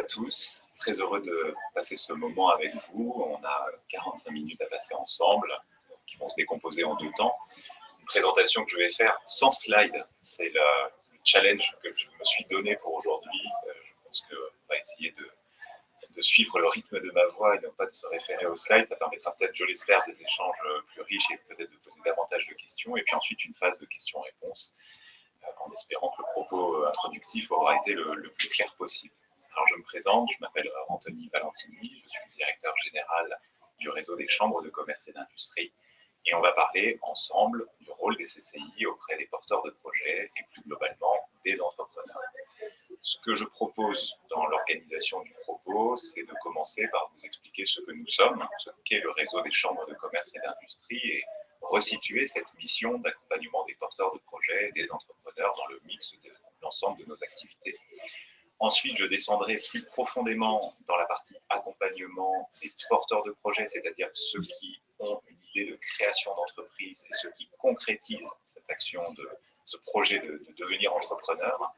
tous, très heureux de passer ce moment avec vous. On a 45 minutes à passer ensemble, qui vont se décomposer en deux temps. Une présentation que je vais faire sans slide, c'est le challenge que je me suis donné pour aujourd'hui. Je pense qu'on va essayer de suivre le rythme de ma voix et non pas de se référer aux slides. Ça permettra peut-être, je l'espère, des échanges plus riches et peut-être de poser davantage de questions. Et puis ensuite, une phase de questions-réponses, en espérant que le propos introductif aura été le plus clair possible. Alors, je me présente, je m'appelle Anthony Valentini, je suis le directeur général du réseau des chambres de commerce et d'industrie. Et on va parler ensemble du rôle des CCI auprès des porteurs de projets et plus globalement des entrepreneurs. Ce que je propose dans l'organisation du propos, c'est de commencer par vous expliquer ce que nous sommes, ce qu'est le réseau des chambres de commerce et d'industrie et resituer cette mission d'accompagnement des porteurs de projets et des entrepreneurs dans le mix de l'ensemble de nos activités. Ensuite, je descendrai plus profondément dans la partie accompagnement des porteurs de projets, c'est-à-dire ceux qui ont une idée de création d'entreprise et ceux qui concrétisent cette action, ce projet de devenir entrepreneur.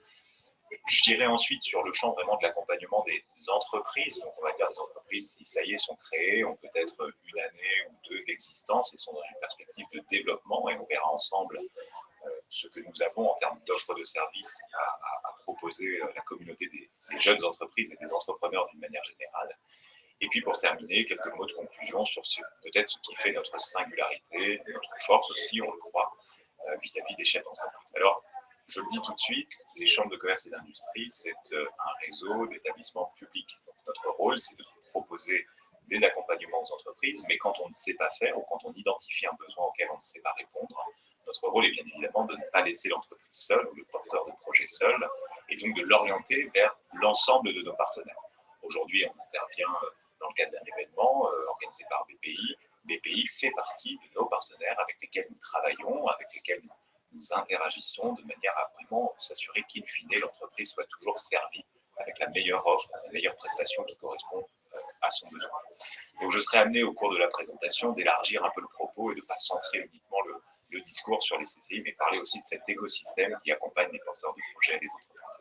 J'irai ensuite sur le champ vraiment de l'accompagnement des entreprises. Donc, on va dire des entreprises, si ça y est, sont créées, ont peut-être une année ou deux d'existence et sont dans une perspective de développement. Et on verra ensemble ce que nous avons en termes d'offres de services à proposer à la communauté des jeunes entreprises et des entrepreneurs d'une manière générale. Et puis pour terminer, quelques mots de conclusion sur peut-être ce qui fait notre singularité, notre force aussi, on le croit, vis-à-vis des chefs d'entreprise. Alors, je le dis tout de suite, les chambres de commerce et d'industrie, c'est un réseau d'établissements publics. Donc, notre rôle, c'est de proposer des accompagnements aux entreprises, mais quand on ne sait pas faire ou quand on identifie un besoin auquel on ne sait pas répondre, notre rôle est bien évidemment de ne pas laisser l'entreprise seule ou le porteur de projet seul, et donc de l'orienter vers l'ensemble de nos partenaires. Aujourd'hui, on intervient dans le cadre d'un événement organisé par BPI. BPI fait partie de nos partenaires avec lesquels nous travaillons, avec lesquels nous interagissons de manière à vraiment s'assurer qu'in fine, l'entreprise soit toujours servie avec la meilleure offre, la meilleure prestation qui correspond à son besoin. Donc, je serai amené au cours de la présentation d'élargir un peu le propos et de ne pas centrer uniquement le discours sur les CCI, mais parler aussi de cet écosystème qui accompagne les porteurs de projets et les entrepreneurs.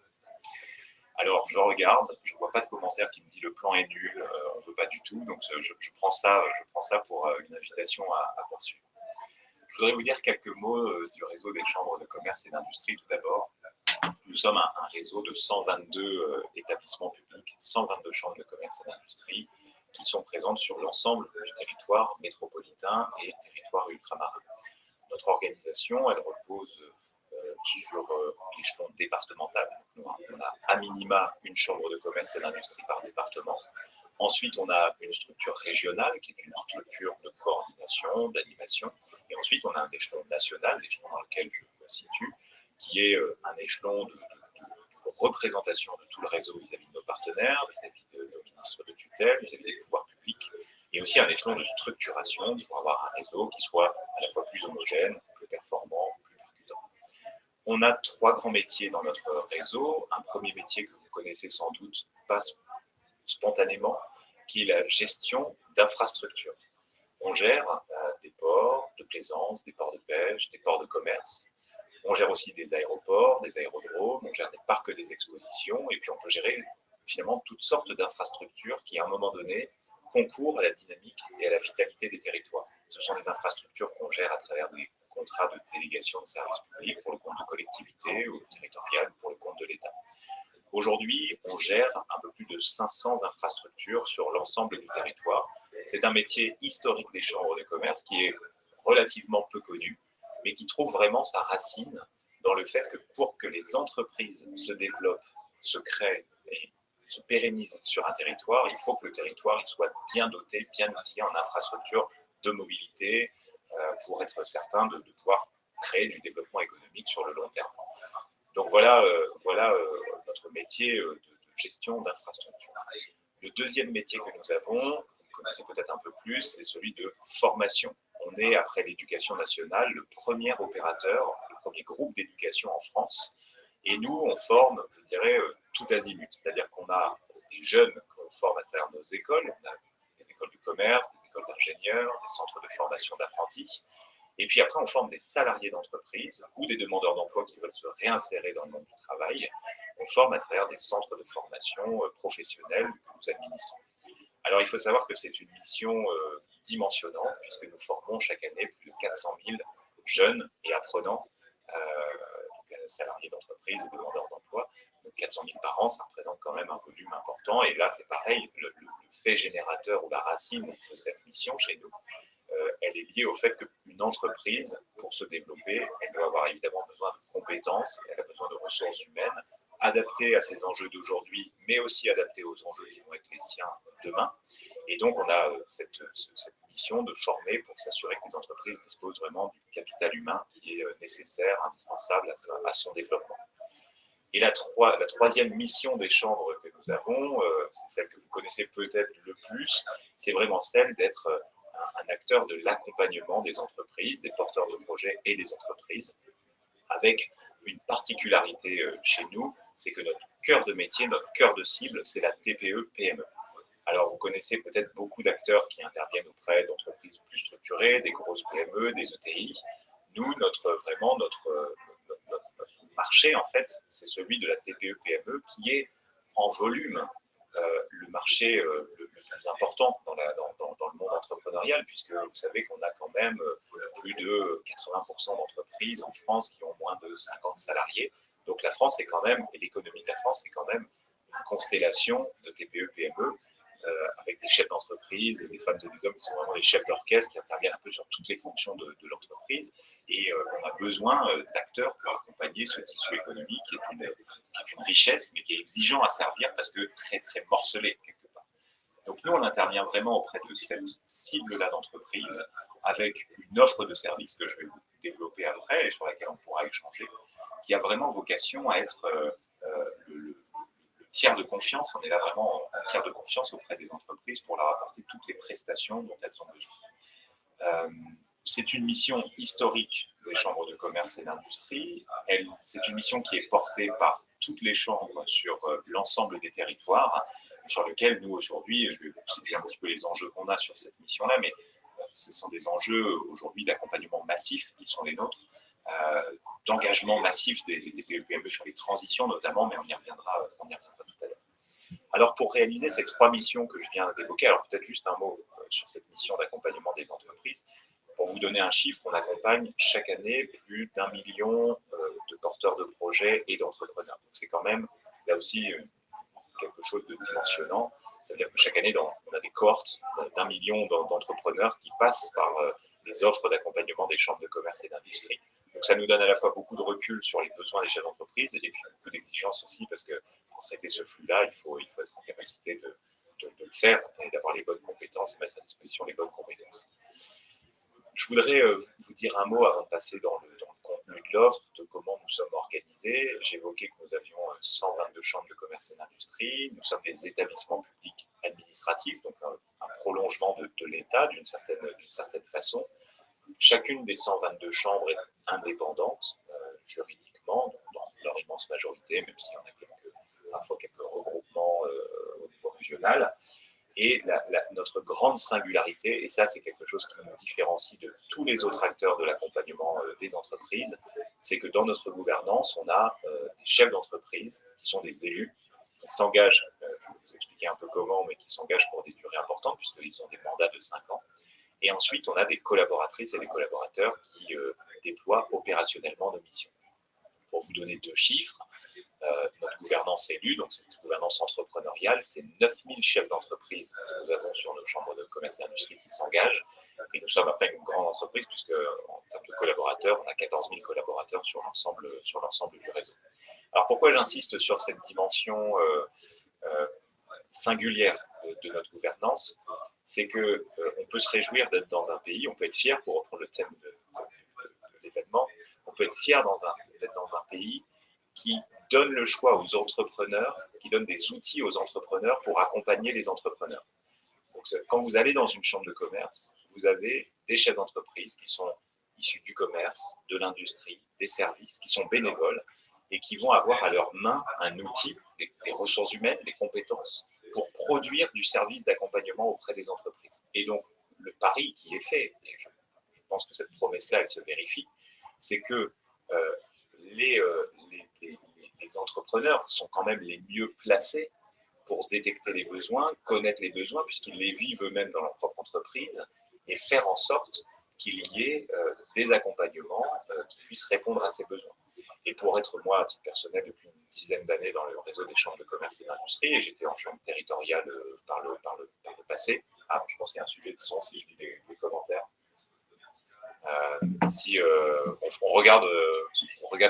Alors, je regarde, je ne vois pas de commentaire qui me dit le plan est nul, on ne veut pas du tout, donc je prends ça pour une invitation à poursuivre. Je voudrais vous dire quelques mots du réseau des chambres de commerce et d'industrie tout d'abord. Nous sommes un réseau de 122 établissements publics, 122 chambres de commerce et d'industrie qui sont présentes sur l'ensemble du territoire métropolitain et territoire ultramarin. Notre organisation, elle repose sur l'échelon départemental. On a à minima une chambre de commerce et d'industrie par département. Ensuite, on a une structure régionale qui est une structure de coordination, d'animation. Et ensuite, on a un échelon national, l'échelon dans lequel je me situe, qui est un échelon de représentation de tout le réseau vis-à-vis de nos partenaires, vis-à-vis de nos ministres de tutelle, vis-à-vis des pouvoirs publics, et aussi un échelon de structuration pour avoir un réseau qui soit à la fois plus homogène, plus performant, plus percutant. On a trois grands métiers dans notre réseau. Un premier métier que vous connaissez sans doute passe spontanément, qui est la gestion d'infrastructures. On gère des ports de plaisance, des ports de pêche, des ports de commerce. On gère aussi des aéroports, des aérodromes, on gère des parcs des expositions, et puis on peut gérer finalement toutes sortes d'infrastructures qui, à un moment donné, concourent à la dynamique et à la vitalité des territoires. Ce sont des infrastructures qu'on gère à travers des contrats de délégation de services publics pour le compte de collectivités ou territoriales pour le compte de l'État. Aujourd'hui, on gère un peu plus de 500 infrastructures sur l'ensemble du territoire. C'est un métier historique des chambres de commerce qui est relativement peu connu, mais qui trouve vraiment sa racine dans le fait que pour que les entreprises se développent, se créent et se pérennisent sur un territoire, il faut que le territoire il soit bien doté, bien outillé en infrastructures de mobilité pour être certain de pouvoir créer du développement économique sur le long terme. Donc voilà notre métier de gestion d'infrastructures. Le deuxième métier que nous avons, vous connaissez peut-être un peu plus, c'est celui de formation. On est, après l'éducation nationale, le premier opérateur, le premier groupe d'éducation en France. Et nous, on forme, je dirais, tout azimut. C'est-à-dire qu'on a des jeunes qu'on forme à travers nos écoles. On a des écoles de commerce, des écoles d'ingénieurs, des centres de formation d'apprentis. Et puis après, on forme des salariés d'entreprise ou des demandeurs d'emploi qui veulent se réinsérer dans le monde du travail. On forme à travers des centres de formation professionnels que nous administrons. Alors, il faut savoir que c'est une mission dimensionnante, puisque nous formons chaque année plus de 400 000 jeunes et apprenants, salariés d'entreprise et demandeurs d'emploi. Donc 400 000 par an, ça représente quand même un volume important. Et là, c'est pareil, le fait générateur ou la racine de cette mission chez nous, elle est liée au fait qu'une entreprise, pour se développer, elle doit avoir évidemment besoin de compétences, elle a besoin de ressources humaines, adaptées à ces enjeux d'aujourd'hui, mais aussi adaptées aux enjeux qui vont être les siens demain. Et donc, on a cette mission de former pour s'assurer que les entreprises disposent vraiment du capital humain qui est nécessaire, indispensable à son développement. Et la troisième mission des chambres que nous avons, c'est celle que vous connaissez peut-être le plus, c'est vraiment celle d'être un acteur de l'accompagnement des entreprises, des porteurs de projets et des entreprises, avec une particularité chez nous, c'est que notre cœur de métier, notre cœur de cible, c'est la TPE-PME. Alors, vous connaissez peut-être beaucoup d'acteurs qui interviennent auprès d'entreprises plus structurées, des grosses PME, des ETI. Nous, notre marché, en fait, c'est celui de la TPE-PME qui est en volume le marché le plus important dans le monde entrepreneurial, puisque vous savez qu'on a quand même plus de 80% d'entreprises en France qui ont moins de 50 salariés. Donc la France est quand même, et l'économie de la France, c'est quand même une constellation de TPE-PME avec des chefs d'entreprise, des femmes et des hommes qui sont vraiment les chefs d'orchestre, qui interviennent un peu sur toutes les fonctions de l'entreprise. Et on a besoin d'acteurs pour accompagner ce tissu économique qui est une richesse, mais qui est exigeant à servir parce que très, très morcelé quelque part. Donc nous, on intervient vraiment auprès de cette cible-là d'entreprise avec une offre de services que je vais vous développer après et sur laquelle on pourra échanger, qui a vraiment vocation à être le tiers de confiance. On est là vraiment en tiers de confiance auprès des entreprises pour leur apporter toutes les prestations dont elles ont besoin. C'est une mission historique des chambres de commerce et d'industrie. C'est une mission qui est portée par toutes les chambres sur l'ensemble des territoires, sur lesquels nous aujourd'hui, je vais vous citer un petit peu les enjeux qu'on a sur cette mission-là, mais ce sont des enjeux aujourd'hui d'accompagnement massif qui sont les nôtres, d'engagement massif des PME sur les transitions notamment, mais on y reviendra tout à l'heure. Alors pour réaliser ces trois missions que je viens d'évoquer, alors peut-être juste un mot sur cette mission d'accompagnement des entreprises. Pour vous donner un chiffre, on accompagne chaque année plus d'1 million de porteurs de projets et d'entrepreneurs. Donc c'est quand même, là aussi, quelque chose de dimensionnant. Ça veut dire que chaque année, on a des cohortes d'1 million d'entrepreneurs qui passent par les offres d'accompagnement des chambres de commerce et d'industrie. Donc ça nous donne à la fois beaucoup de recul sur les besoins des chefs d'entreprise et puis beaucoup d'exigences aussi, parce que pour traiter ce flux-là, il faut être en capacité de le faire et d'avoir les bonnes compétences, mettre à disposition les bonnes compétences. Je voudrais vous dire un mot avant de passer dans le contenu de l'offre, de comment nous sommes organisés. J'évoquais que nous avions 122 chambres de commerce et d'industrie. Nous sommes des établissements publics administratifs, donc un prolongement de l'État d'une certaine façon. Chacune des 122 chambres est indépendante juridiquement, dans leur immense majorité, même si on a parfois quelques regroupements au niveau régional. Et notre grande singularité, et ça c'est quelque chose qui nous différencie de tous les autres acteurs de l'accompagnement des entreprises, c'est que dans notre gouvernance, on a des chefs d'entreprise qui sont des élus, qui s'engagent, je vais vous expliquer un peu comment, mais qui s'engagent pour des durées importantes, puisqu'ils ont des mandats de 5 ans. Et ensuite, on a des collaboratrices et des collaborateurs qui déploient opérationnellement nos missions. Pour vous donner 2 chiffres, notre gouvernance élue, donc cette gouvernance entrepreneuriale, c'est 9000 chefs d'entreprise que nous avons sur nos chambres de commerce et d'industrie qui s'engagent. Et nous sommes après une grande entreprise, puisque en termes de collaborateurs, on a 14 000 collaborateurs sur l'ensemble du réseau. Alors pourquoi j'insiste sur cette dimension singulière de notre gouvernance? C'est qu'on peut se réjouir d'être dans un pays, on peut être fier, pour reprendre le thème de l'événement, on peut être fier d'être dans un pays qui donne le choix aux entrepreneurs, qui donne des outils aux entrepreneurs pour accompagner les entrepreneurs. Donc, quand vous allez dans une chambre de commerce, vous avez des chefs d'entreprise qui sont issus du commerce, de l'industrie, des services, qui sont bénévoles et qui vont avoir à leur main un outil, des ressources humaines, des compétences pour produire du service d'accompagnement auprès des entreprises. Et donc, le pari qui est fait, et je pense que cette promesse-là, elle se vérifie, c'est que les les entrepreneurs sont quand même les mieux placés pour détecter les besoins, connaître les besoins, puisqu'ils les vivent eux-mêmes dans leur propre entreprise, et faire en sorte qu'il y ait des accompagnements qui puissent répondre à ces besoins. Et pour être, moi, à titre personnel, depuis une dizaine d'années dans le réseau des chambres de commerce et d'industrie, et j'étais en chambre territoriale par le passé. Ah, je pense qu'il y a un sujet de son si je lis les commentaires. Si on regarde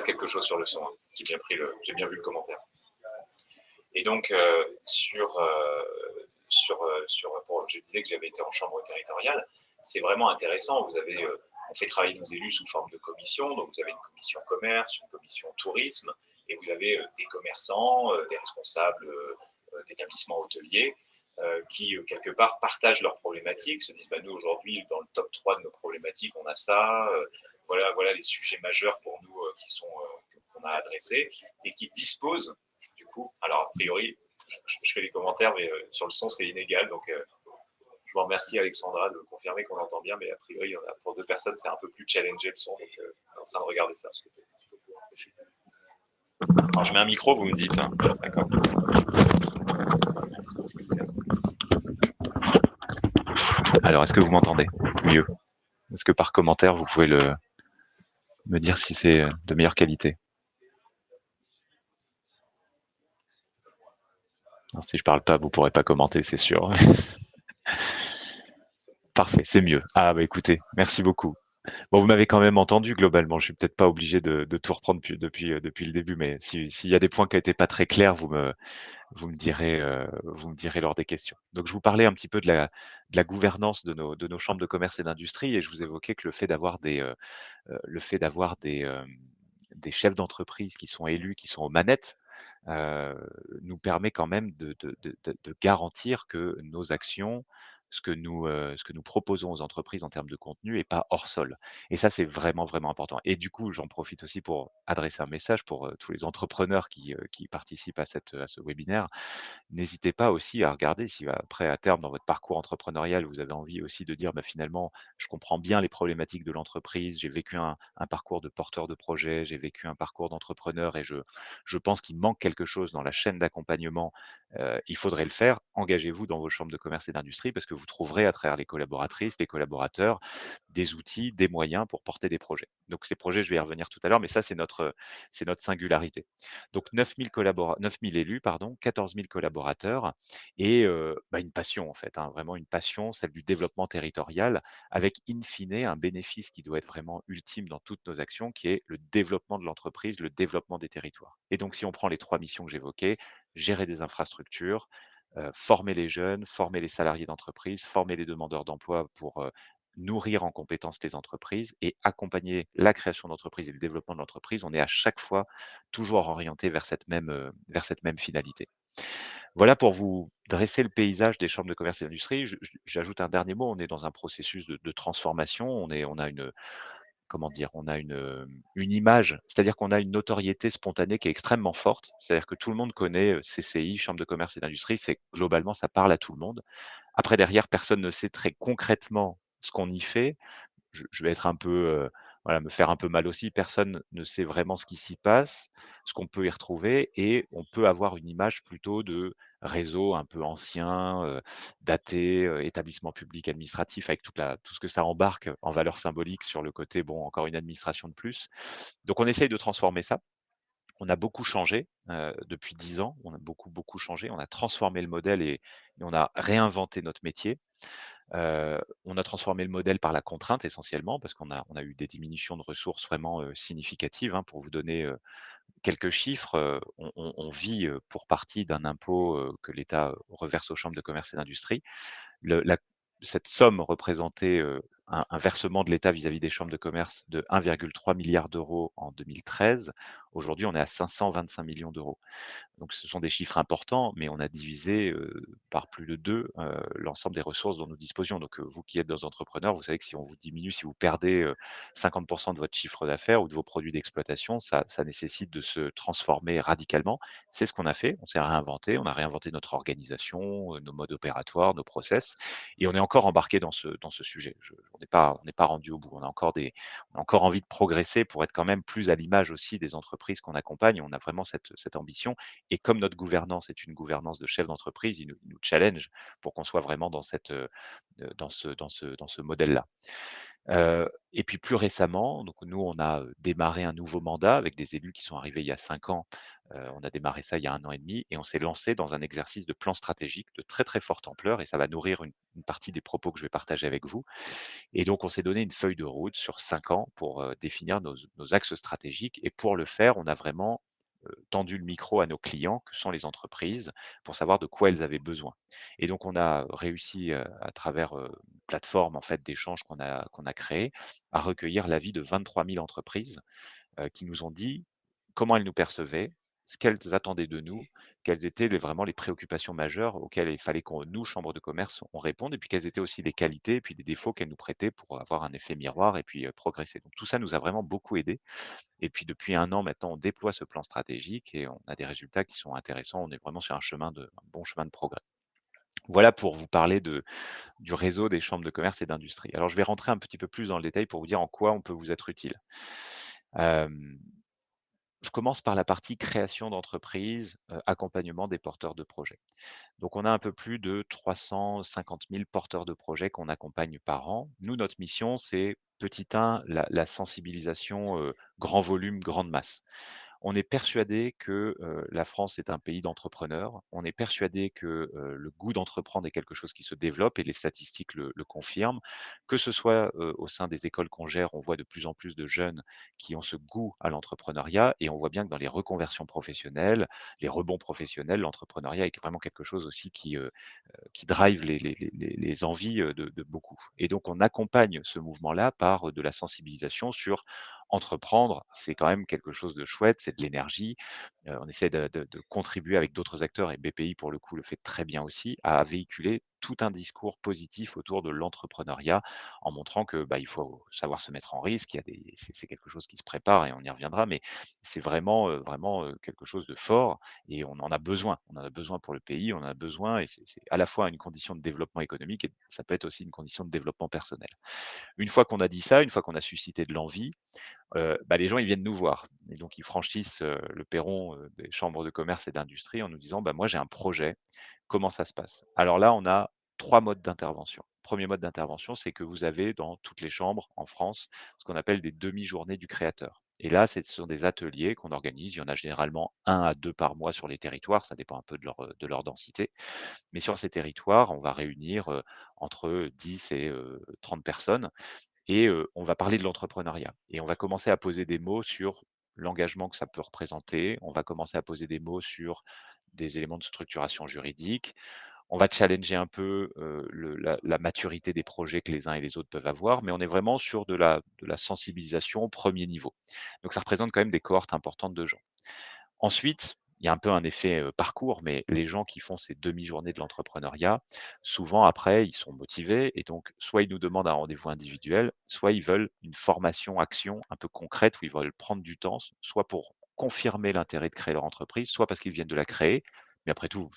quelque chose sur le son, hein, j'ai bien vu le commentaire. Et donc, je disais que j'avais été en chambre territoriale, c'est vraiment intéressant. On fait travailler nos élus sous forme de commission, donc vous avez une commission commerce, une commission tourisme, et vous avez des commerçants, des responsables d'établissements hôteliers, qui, quelque part, partagent leurs problématiques, se disent, nous, aujourd'hui, dans le top 3 de nos problématiques, on a ça, voilà les sujets majeurs pour nous qu'on a adressés, et qui disposent, du coup, alors, a priori, je fais les commentaires, mais sur le son, c'est inégal, donc je vous remercie, Alexandra, de confirmer qu'on entend bien, mais a priori, pour 2 personnes, c'est un peu plus challengé le son, donc on est en train de regarder ça. Alors, je mets un micro, vous me dites. Hein. D'accord. Alors, est-ce que vous m'entendez mieux? Est-ce que par commentaire, vous pouvez me dire si c'est de meilleure qualité? Alors, si je parle pas, vous pourrez pas commenter, c'est sûr. Parfait, c'est mieux. Ah bah écoutez, merci beaucoup. Bon, vous m'avez quand même entendu globalement. Je suis peut-être pas obligé de tout reprendre depuis le début, mais s'il y a des points qui n'étaient pas très clairs, vous me direz lors des questions. Donc, je vous parlais un petit peu de la gouvernance de nos chambres de commerce et d'industrie, et je vous évoquais que le fait d'avoir des chefs d'entreprise qui sont élus, qui sont aux manettes, heu, nous permet quand même de garantir que nos actions, ce que nous proposons aux entreprises en termes de contenu est pas hors sol, et ça, c'est vraiment, vraiment important. Et du coup, j'en profite aussi pour adresser un message pour, tous les entrepreneurs qui participent à ce webinaire. N'hésitez pas aussi à regarder si après, à terme, dans votre parcours entrepreneurial, vous avez envie aussi de dire: finalement, je comprends bien les problématiques de l'entreprise, j'ai vécu un parcours de porteur de projet, j'ai vécu un parcours d'entrepreneur, et je pense qu'il manque quelque chose dans la chaîne d'accompagnement, il faudrait le faire. Engagez-vous dans vos chambres de commerce et d'industrie, parce que vous trouverez à travers les collaboratrices, les collaborateurs, des outils, des moyens pour porter des projets. Donc ces projets, je vais y revenir tout à l'heure, mais ça, c'est notre singularité. Donc 9 000 élus, pardon, 14 000 collaborateurs, et une passion en fait, hein, vraiment une passion, celle du développement territorial, avec in fine un bénéfice qui doit être vraiment ultime dans toutes nos actions, qui est le développement de l'entreprise, le développement des territoires. Et donc si on prend les 3 missions que j'évoquais, gérer des infrastructures, former les jeunes, former les salariés d'entreprise, former les demandeurs d'emploi pour, nourrir en compétences les entreprises et accompagner la création d'entreprises et le développement de l'entreprise, on est à chaque fois toujours orienté vers cette même finalité. Voilà pour vous dresser le paysage des chambres de commerce et d'industrie. J'ajoute un dernier mot, on est dans un processus de transformation. On a une, comment dire? On a une image, c'est-à-dire qu'on a une notoriété spontanée qui est extrêmement forte. C'est-à-dire que tout le monde connaît, CCI, chambre de commerce et d'industrie, c'est globalement, ça parle à tout le monde. Après derrière, personne ne sait très concrètement ce qu'on y fait. Je vais être un peu, voilà, me faire un peu mal aussi. Personne ne sait vraiment ce qui s'y passe, ce qu'on peut y retrouver, et on peut avoir une image plutôt de réseau un peu ancien, daté, établissement public administratif avec tout ce que ça embarque en valeur symbolique sur le côté, bon, encore une administration de plus. Donc on essaye de transformer ça. On a beaucoup changé, depuis 10 ans. On a beaucoup, beaucoup changé. On a transformé le modèle, et on a réinventé notre métier. On a transformé le modèle par la contrainte essentiellement, parce qu'on a eu des diminutions de ressources vraiment, significatives, hein. Pour vous donner, quelques chiffres, on vit, pour partie d'un impôt, que l'État, reverse aux chambres de commerce et d'industrie. Le la Cette somme représentait, un versement de l'État vis-à-vis des chambres de commerce de 1,3 milliard d'euros en 2013. Aujourd'hui, on est à 525 millions d'euros. Donc ce sont des chiffres importants, mais on a divisé, par plus de 2 l'ensemble des ressources dont nous disposions. Donc, vous qui êtes des entrepreneurs, vous savez que si on vous diminue, si vous perdez, 50 de votre chiffre d'affaires ou de vos produits d'exploitation, ça nécessite de se transformer radicalement. C'est ce qu'on a fait, on s'est réinventé, on a réinventé notre organisation, nos modes opératoires, nos process, et on est encore embarqué dans ce sujet. On n'est pas rendu au bout. On a encore envie de progresser pour être quand même plus à l'image aussi des entreprises entreprises qu'on accompagne, on a vraiment cette ambition et comme notre gouvernance est une gouvernance de chef d'entreprise, ils nous challenge pour qu'on soit vraiment dans ce modèle-là. Et puis plus récemment, donc nous, on a, démarré un nouveau mandat avec des élus qui sont arrivés il y a 5 ans. On a démarré ça il y a 1 an et demi et on s'est lancé dans un exercice de plan stratégique de très, très forte ampleur et ça va nourrir une partie des propos que je vais partager avec vous. Et donc on s'est donné une feuille de route sur 5 ans pour, définir nos axes stratégiques et pour le faire, on a vraiment, tendu le micro à nos clients, que sont les entreprises, pour savoir de quoi elles avaient besoin. Et donc on a réussi, à travers, une plateforme en fait d'échange qu'on a créée, à recueillir l'avis de 23 000 entreprises qui nous ont dit comment elles nous percevaient, ce qu'elles attendaient de nous, quelles étaient vraiment les préoccupations majeures auxquelles il fallait qu'on, nous, chambre de commerce, on réponde, et puis quelles étaient aussi les qualités et puis les défauts qu'elles nous prêtaient pour avoir un effet miroir et puis progresser. Donc tout ça nous a vraiment beaucoup aidé. Et puis depuis 1 an maintenant, on déploie ce plan stratégique et on a des résultats qui sont intéressants. On est vraiment sur un bon chemin de progrès. Voilà pour vous parler du réseau des chambres de commerce et d'industrie. Alors je vais rentrer un petit peu plus dans le détail pour vous dire en quoi on peut vous être utile. Euh, je commence par la partie création d'entreprise, accompagnement des porteurs de projets. Donc on a un peu plus de 350 000 porteurs de projets qu'on accompagne par an. Nous, notre mission, c'est petit 1, la sensibilisation, grand volume, grande masse. On est persuadé que, la France est un pays d'entrepreneurs. On est persuadé que, le goût d'entreprendre est quelque chose qui se développe et les statistiques le confirment. Que ce soit, au sein des écoles qu'on gère, on voit de plus en plus de jeunes qui ont ce goût à l'entrepreneuriat et on voit bien que dans les reconversions professionnelles, les rebonds professionnels, l'entrepreneuriat est vraiment quelque chose aussi qui drive les envies, de beaucoup. Et donc on accompagne ce mouvement-là par, de la sensibilisation sur entreprendre, c'est quand même quelque chose de chouette, c'est de l'énergie. On essaie de contribuer avec d'autres acteurs et BPI pour le coup le fait très bien aussi, à véhiculer tout un discours positif autour de l'entrepreneuriat en montrant que, bah, il faut savoir se mettre en risque, il y a des c'est quelque chose qui se prépare et on y reviendra, mais c'est vraiment, quelque chose de fort et on en a besoin. On en a besoin pour le pays, on en a besoin et c'est à la fois une condition de développement économique et ça peut être aussi une condition de développement personnel. Une fois qu'on a dit ça, une fois qu'on a suscité de l'envie, bah, les gens, ils viennent nous voir et donc ils franchissent, le perron, des chambres de commerce et d'industrie en nous disant: «Bah, moi, j'ai un projet, comment ça se passe?» Alors là, on a 3 modes d'intervention. Premier mode d'intervention, c'est que vous avez dans toutes les chambres en France, ce qu'on appelle des demi-journées du créateur et là, ce sont des ateliers qu'on organise. Il y en a généralement 1 à 2 par mois sur les territoires, ça dépend un peu de leur densité. Mais sur ces territoires, on va réunir, entre 10 et 30 personnes et on va parler de l'entrepreneuriat et on va commencer à poser des mots sur l'engagement que ça peut représenter. On va commencer à poser des mots sur des éléments de structuration juridique. On va challenger un peu, la maturité des projets que les uns et les autres peuvent avoir, mais on est vraiment sur de la sensibilisation au 1er niveau. Donc ça représente quand même des cohortes importantes de gens. Ensuite, il y a un peu un effet, parcours, mais les gens qui font ces demi-journées de l'entrepreneuriat, souvent après, ils sont motivés et donc soit ils nous demandent un rendez-vous individuel, soit ils veulent une formation action un peu concrète où ils veulent prendre du temps, soit pour confirmer l'intérêt de créer leur entreprise, soit parce qu'ils viennent de la créer. Mais après tout,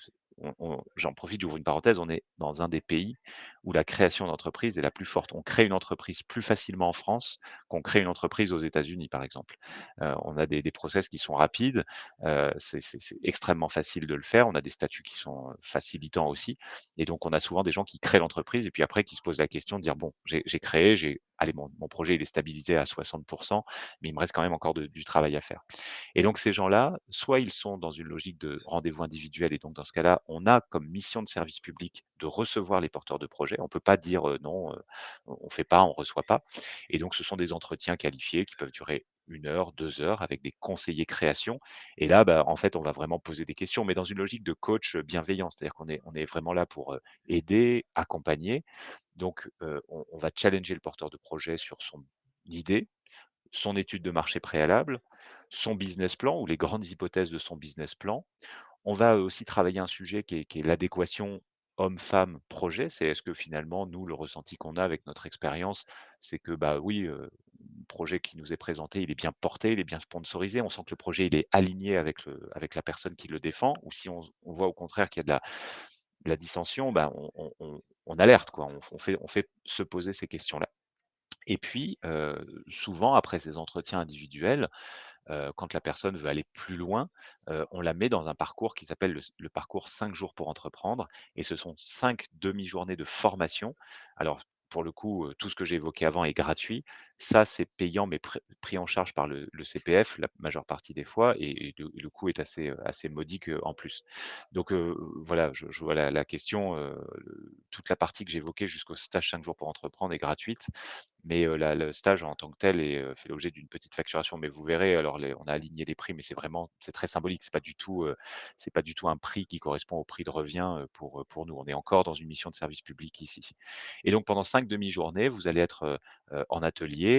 j'en profite, j'ouvre une parenthèse, on est dans un des pays où la création d'entreprise est la plus forte. On crée une entreprise plus facilement en France qu'on crée une entreprise aux États-Unis, par exemple. On a des process qui sont rapides, c'est extrêmement facile de le faire. On a des statuts qui sont, facilitants aussi et donc on a souvent des gens qui créent l'entreprise et puis après qui se posent la question de dire: «Bon, j'ai créé, allez mon projet il est stabilisé à 60 mais il me reste quand même encore du travail à faire». Et donc ces gens-là, soit ils sont dans une logique de rendez-vous individuel et donc dans ce cas-là, on a comme mission de service public de recevoir les porteurs de projets. On ne peut pas dire, non, on fait pas, on reçoit pas et donc ce sont des entretiens qualifiés qui peuvent durer 1 heure, 2 heures avec des conseillers création et là, bah, en fait, on va vraiment poser des questions, mais dans une logique de coach, bienveillant. C'est-à-dire qu'on est vraiment là pour, aider, accompagner. Donc, on va challenger le porteur de projet sur son idée, son étude de marché préalable, son business plan ou les grandes hypothèses de son business plan. On va aussi travailler un sujet qui est l'adéquation homme-femme projet. C'est est-ce que finalement, nous, le ressenti qu'on a avec notre expérience, c'est que, bah, oui, le projet qui nous est présenté, il est bien porté, il est bien sponsorisé. On sent que le projet, il est aligné avec la personne qui le défend ou si on voit au contraire qu'il y a de la dissension, bah, on alerte quoi. On fait se poser ces questions-là et puis, souvent après ces entretiens individuels, quand la personne veut aller plus loin, on la met dans un parcours qui s'appelle le parcours 5 jours pour entreprendre et ce sont 5 demi-journées de formation. Alors pour le coup, tout ce que j'ai évoqué avant est gratuit. Ça, c'est payant mais pris en charge par le CPF la majeure partie des fois et le coût est assez modique, en plus. Donc voilà, je vois la question, toute la partie que j'évoquais jusqu'au stage 5 jours pour entreprendre est gratuite. Mais le stage en tant que tel fait l'objet d'une petite facturation. Mais vous verrez, alors on a aligné les prix, mais c'est très symbolique. C'est pas du tout un prix qui correspond au prix de revient, pour nous. On est encore dans une mission de service public ici. Et donc pendant 5 demi-journées, vous allez être, en atelier,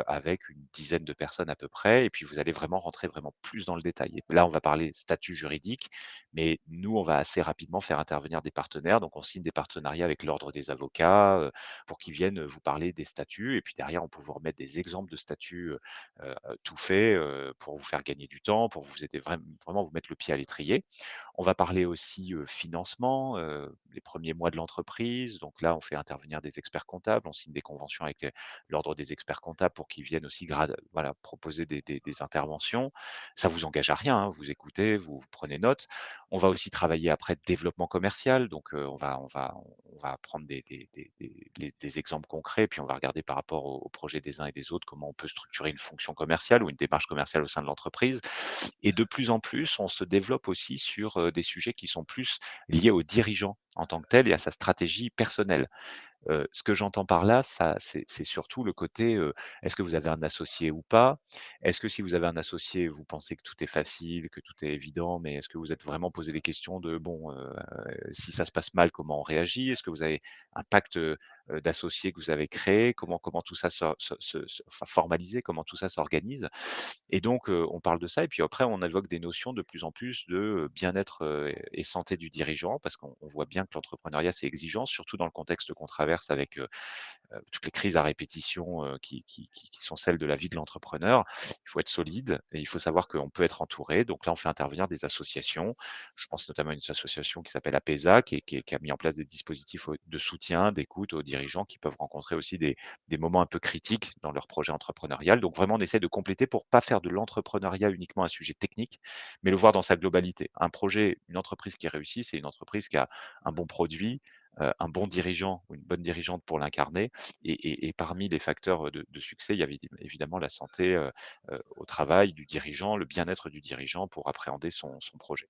avec une dizaine de personnes à peu près et puis vous allez vraiment rentrer vraiment plus dans le détail. Et là, on va parler statut juridique, mais nous, on va assez rapidement faire intervenir des partenaires. Donc on signe des partenariats avec l'ordre des avocats, pour qu'ils viennent vous parler des statuts et puis derrière, on peut vous remettre des exemples de statuts, tout faits, pour vous faire gagner du temps, pour vous aider vraiment vous mettre le pied à l'étrier. On va parler aussi, financement, les premiers mois de l'entreprise. Donc là, on fait intervenir des experts comptables, on signe des conventions avec l'ordre des experts comptables pour qu'ils viennent aussi voilà, proposer des interventions. Ça vous engage à rien, hein, vous écoutez, vous prenez note. On va aussi travailler après développement commercial, donc on va prendre des exemples concrets, puis on va regarder par rapport au projet des uns et des autres, comment on peut structurer une fonction commerciale ou une démarche commerciale au sein de l'entreprise. Et de plus en plus, on se développe aussi sur, des sujets qui sont plus liés au dirigeant en tant que tel et à sa stratégie personnelle. Ce que j'entends par là, ça c'est surtout le côté, est-ce que vous avez un associé ou pas? Est-ce que si vous avez un associé, vous pensez que tout est facile, que tout est évident, mais est-ce que vous êtes vraiment posé les questions de bon, si ça se passe mal, comment on réagit? Est-ce que vous avez un pacte, d'associés que vous avez créé? Comment tout ça enfin formalisé? Comment tout ça s'organise? Et donc, on parle de ça et puis après on évoque des notions de plus en plus de, bien-être, et santé du dirigeant parce qu'on voit bien que l'entrepreneuriat, c'est exigeant, surtout dans le contexte qu'on traverse avec, toutes les crises à répétition, qui sont celles de la vie de l'entrepreneur. Il faut être solide et il faut savoir qu'on peut être entouré. Donc là, on fait intervenir des associations. Je pense notamment à une association qui s'appelle APESA, qui a mis en place des dispositifs de soutien, d'écoute aux dirigeants qui peuvent rencontrer aussi des moments un peu critiques dans leur projet entrepreneurial. Donc vraiment, on essaie de compléter pour pas faire de l'entrepreneuriat uniquement un sujet technique, mais le voir dans sa globalité. Un projet, une entreprise qui réussit, c'est une entreprise qui a un bon produit, un bon dirigeant ou une bonne dirigeante pour l'incarner et parmi les facteurs, de succès, il y avait évidemment la santé, au travail du dirigeant, le bien-être du dirigeant pour appréhender son projet.